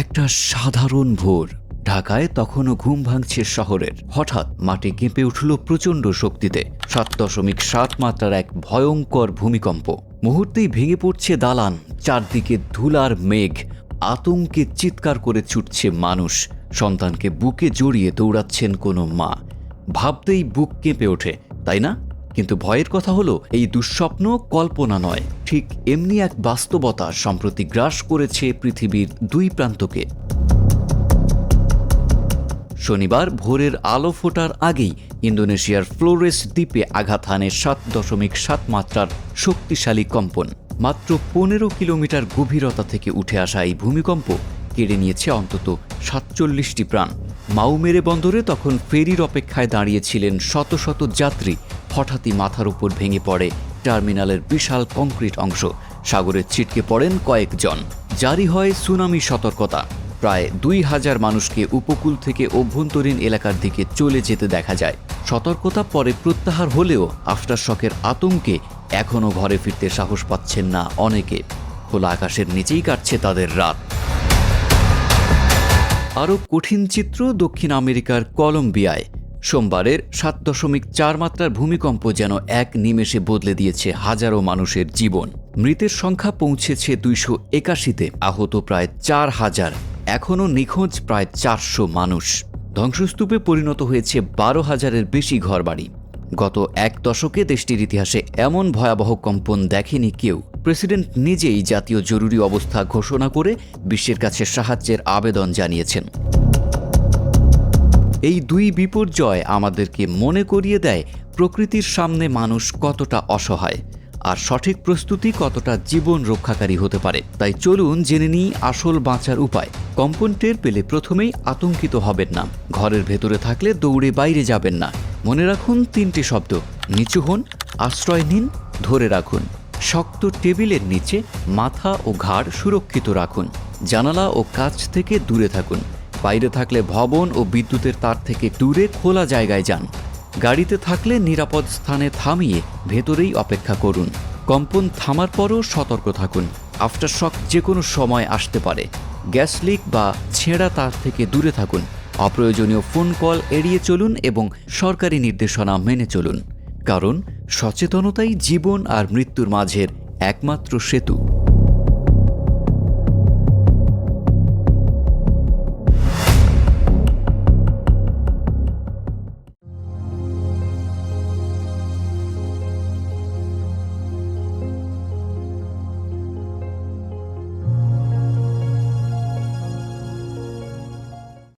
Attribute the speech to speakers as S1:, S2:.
S1: একটা সাধারণ ভোর। ঢাকায় তখনও ঘুম ভাঙছে শহরের। হঠাৎ মাটি কেঁপে উঠল প্রচণ্ড শক্তিতে। ৭.৭ মাত্রার এক ভয়ঙ্কর ভূমিকম্প। মুহূর্তেই ভেঙে পড়ছে দালান, চারদিকে ধুলার মেঘ। আতঙ্কে চিৎকার করে ছুটছে মানুষ। সন্তানকে বুকে জড়িয়ে দৌড়াচ্ছেন কোনো মা। ভাবতেই বুক কেঁপে ওঠে, তাই না? কিন্তু ভয়ের কথা হলো, এই দুঃস্বপ্ন কল্পনা নয়, ঠিক এমনি এক বাস্তবতা সম্প্রতি গ্রাস করেছে পৃথিবীর দুই প্রান্তকে। শনিবার ভোরের আলো ফোটার আগেই ইন্দোনেশিয়ার ফ্লোরেস দ্বীপে আঘাত হানে ৭.৭ মাত্রার শক্তিশালী কম্পন। মাত্র ১৫ কিলোমিটার গভীরতা থেকে উঠে আসা এই ভূমিকম্প কেড়ে নিয়েছে অন্তত ৪৭টি প্রাণ। মাউমেরে বন্দরে তখন ফেরির অপেক্ষায় দাঁড়িয়েছিলেন শত শত যাত্রী। হঠাৎই মাথার উপর ভেঙে পড়ে টার্মিনালের বিশাল কংক্রিট অংশ। সাগরে ছিটকে পড়েন কয়েকজন। জারি হয় সুনামি সতর্কতা। প্রায় ২,০০০ মানুষকে উপকূল থেকে অভ্যন্তরীণ এলাকার দিকে চলে যেতে দেখা যায়। সতর্কতা পরে প্রত্যাহার হলেও আফটারশকের আতঙ্কে এখনও ঘরে ফিরতে সাহস পাচ্ছেন না অনেকে। খোলা আকাশের নিচেই কাটছে তাদের রাত। আরও কঠিন চিত্র দক্ষিণ আমেরিকার কলম্বিয়ায়। সোমবারের ৭.৪ মাত্রার ভূমিকম্প যেন এক নিমেষে বদলে দিয়েছে হাজারো মানুষের জীবন। মৃতের সংখ্যা পৌঁছেছে ২৮১-তে, আহত প্রায় ৪,০০০। এখনও নিখোঁজ প্রায় ৪০০ মানুষ। ধ্বংসস্তূপে পরিণত হয়েছে ১২,০০০-এর বেশি ঘরবাড়ি। গত এক দশকে দেশটির ইতিহাসে এমন ভয়াবহ কম্পন দেখেনি কেউ। প্রেসিডেন্ট নিজেই জাতীয় জরুরি অবস্থা ঘোষণা করে বিশ্বের কাছে সাহায্যের আবেদন জানিয়েছেন। এই দুই বিপর্যয় আমাদেরকে মনে করিয়ে দেয় প্রকৃতির সামনে মানুষ কতটা অসহায়, আর সঠিক প্রস্তুতি কতটা জীবন রক্ষাকারী হতে পারে। তাই চলুন জেনে নিই আসল বাঁচার উপায়। কম্পন টের পেলে প্রথমেই আতঙ্কিত হবেন না। ঘরের ভেতরে থাকলে দৌড়ে বাইরে যাবেন না। মনে রাখুন ৩টি শব্দ: নিচু হন, আশ্রয় নিন, ধরে রাখুন। শক্ত টেবিলের নিচে মাথা ও ঘাড় সুরক্ষিত রাখুন। জানালা ও কাচ থেকে দূরে থাকুন। বাইরে থাকলে ভবন ও বিদ্যুতের তার থেকে দূরে খোলা জায়গায় যান। গাড়িতে থাকলে নিরাপদ স্থানে থামিয়ে ভেতরেই অপেক্ষা করুন। কম্পন থামার পরও সতর্ক থাকুন। আফটারশক যে কোনো সময় আসতে পারে। গ্যাস লিক বা ছেঁড়া তার থেকে দূরে থাকুন। অপ্রয়োজনীয় ফোন কল এড়িয়ে চলুন এবং সরকারি নির্দেশনা মেনে চলুন। কারণ সচেতনতাই জীবন আর মৃত্যুর মাঝের একমাত্র সেতু।